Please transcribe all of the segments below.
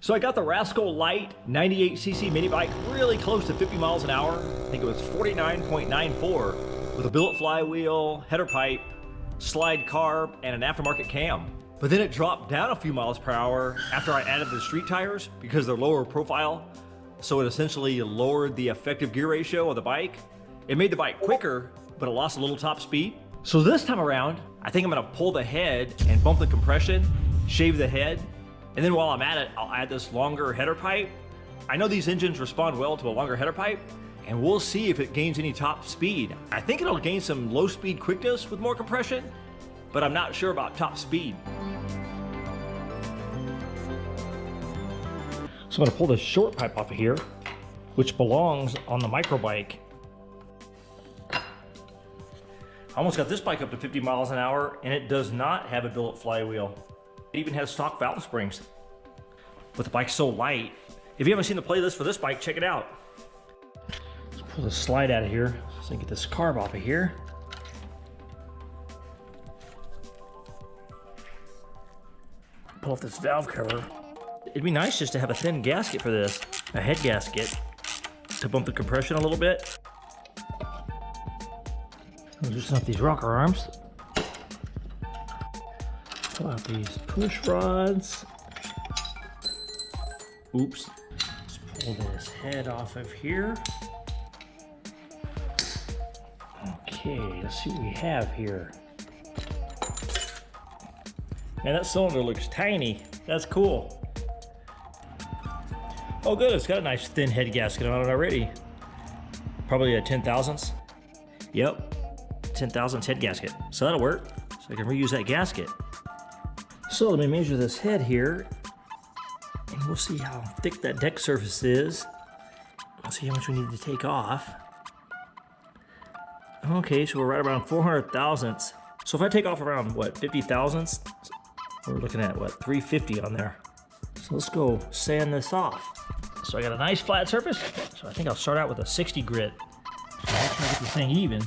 So I got the Rascal Lite 98cc mini bike really close to 50 miles an hour. I think it was 49.94 with a billet flywheel, header pipe, slide carb, and an aftermarket cam. But then it dropped down a few miles per hour after I added the street tires because they're lower profile. So it essentially lowered the effective gear ratio of the bike. It made the bike quicker, but it lost a little top speed. So this time around, I think I'm gonna pull the head and bump the compression, shave the head, and then while I'm at it, I'll add this longer header pipe. I know these engines respond well to a longer header pipe, and we'll see if it gains any top speed. I think it'll gain some low speed quickness with more compression, but I'm not sure about top speed. So I'm gonna pull this short pipe off of here, which belongs on the micro bike. I almost got this bike up to 50 miles an hour, and it does not have a billet flywheel. It even has stock valve springs. But the bike's so light. If you haven't seen the playlist for this bike, check it out. Let's pull the slide out of here so I can get this carb off of here. Pull off this valve cover. It'd be nice just to have a thin gasket for this, a head gasket, to bump the compression a little bit. I'll loosen up these rocker arms. Pull out these push rods. Oops. Let's pull this head off of here. Okay, let's see what we have here. Man, that cylinder looks tiny. That's cool. Oh good, it's got a nice thin head gasket on it already. Probably a 10 thousandths. Yep, 10 thousandths head gasket. So that'll work. So I can reuse that gasket. So let me measure this head here, and we'll see how thick that deck surface is. We'll see how much we need to take off. Okay, so we're right around 400 thousandths. So if I take off around, what, 50 thousandths, we're looking at, what, 350 on there. So let's go sand this off. So I got a nice flat surface, so I think I'll start out with a 60 grit. So I'll try to get this thing even.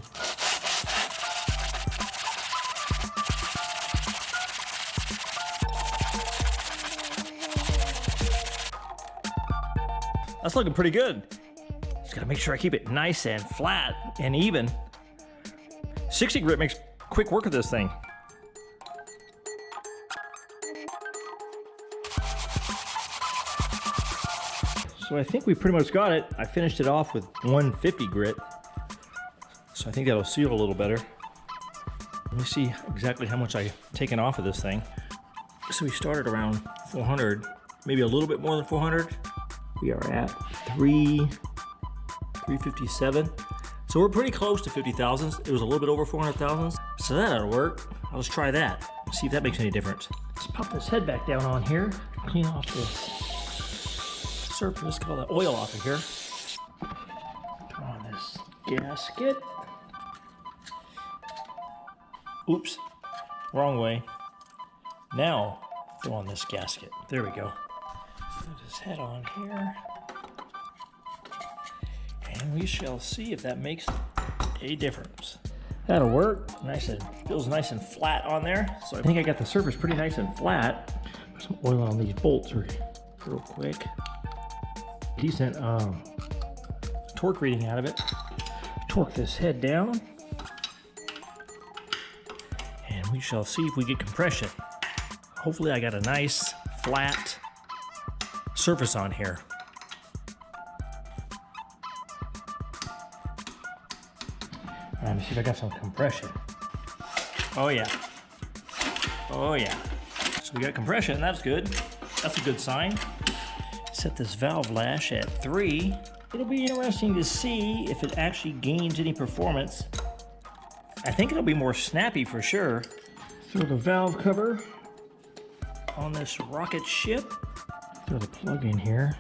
That's looking pretty good. Just gotta make sure I keep it nice and flat and even. 60 grit makes quick work of this thing. So I think we pretty much got it. I finished it off with 150 grit. So I think that'll seal a little better. Let me see exactly how much I've taken off of this thing. So we started around 400, maybe a little bit more than 400. We are at 357. So we're pretty close to 50 thousandths. It was a little bit over 400 thousandths. So that'll work. I'll just try that. See if that makes any difference. Let's pop this head back down on here. Clean off this surface, get all that oil off of here. Throw on this gasket. Oops, wrong way. Now, throw on this gasket. There we go. Put his head on here. And we shall see if that makes a difference. That'll work. Nice and feels nice and flat on there. So I think I got the surface pretty nice and flat. Put some oil on these bolts real quick. Decent torque reading out of it. Torque this head down. And we shall see if we get compression. Hopefully I got a nice flat surface on here. Let me see if I got some compression. Oh yeah. Oh yeah. So we got compression, that's good. That's a good sign. Set this valve lash at 3. It'll be interesting to see if it actually gains any performance. I think it'll be more snappy for sure. Throw the valve cover on this rocket ship. Throw the plug in here.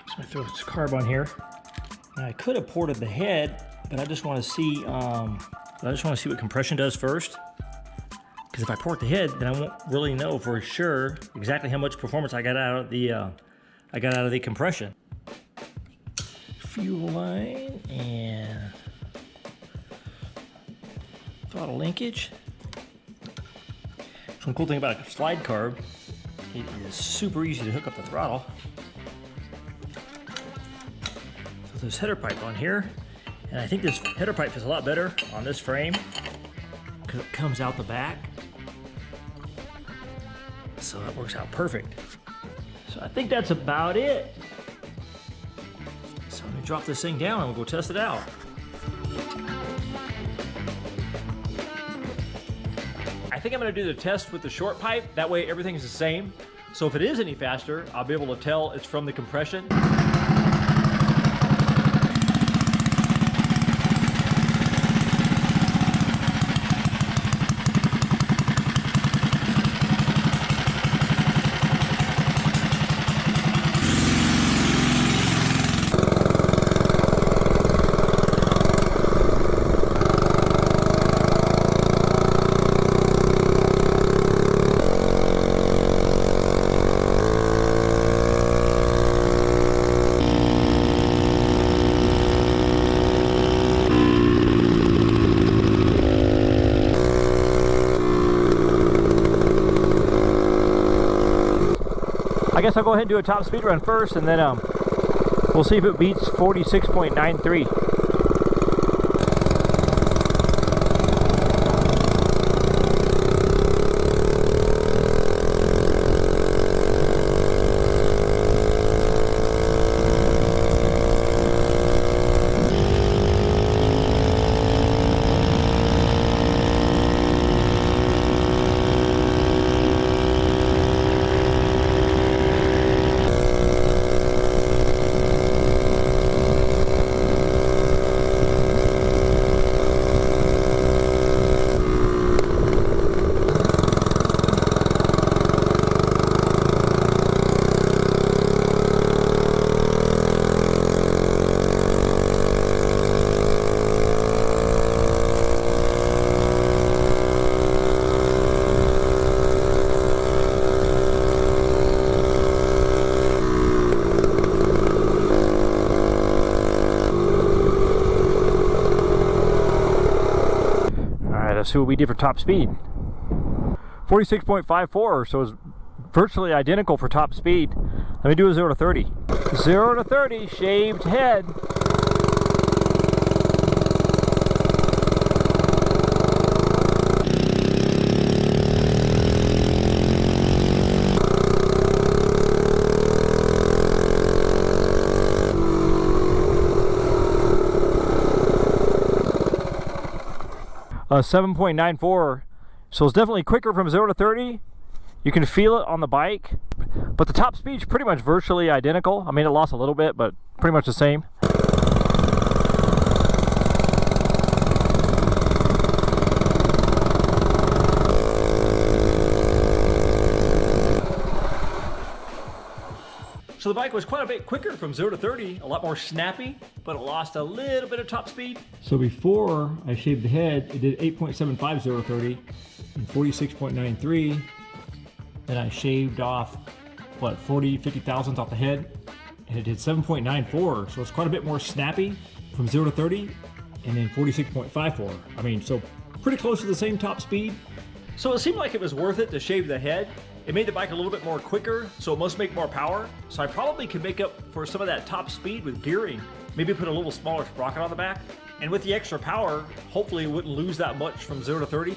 So I throw this carb on here. Now I could have ported the head, but I just want to see what compression does first. Because if I port the head, then I won't really know for sure exactly how much performance I got out of the compression. Fuel line and throttle linkage. So one cool thing about a slide carb It is super easy to hook up the throttle. So there's header pipe on here, and I think this header pipe is a lot better on this frame because it comes out the back. So that works out perfect. So I think that's about it. So let me drop this thing down and we'll go test it out. I think I'm gonna do the test with the short pipe. That way everything's the same. So if it is any faster, I'll be able to tell it's from the compression. I guess I'll go ahead and do a top speed run first, and then we'll see if it beats 46.93. 'Let's see what we did for top speed. 46.54, so it's virtually identical for top speed. Let me do a 0 to 30. 0 to 30, shaved head. Uh, 7.94, so it's definitely quicker from 0 to 30. You can feel it on the bike, but the top speed's pretty much virtually identical. I mean, it lost a little bit, but pretty much the same. So the bike was quite a bit quicker from 0 to 30, a lot more snappy, but it lost a little bit of top speed. So before I shaved the head, it did 8.75 0 to 30 and 46.93. Then I shaved off, what, 50 thousandths off the head, and it did 7.94. So it's quite a bit more snappy from 0 to 30, and then 46.54. I mean, so pretty close to the same top speed. So it seemed like it was worth it to shave the head. It made the bike a little bit more quicker, so it must make more power. So I probably could make up for some of that top speed with gearing. Maybe put a little smaller sprocket on the back. And with the extra power, hopefully it wouldn't lose that much from 0 to 30.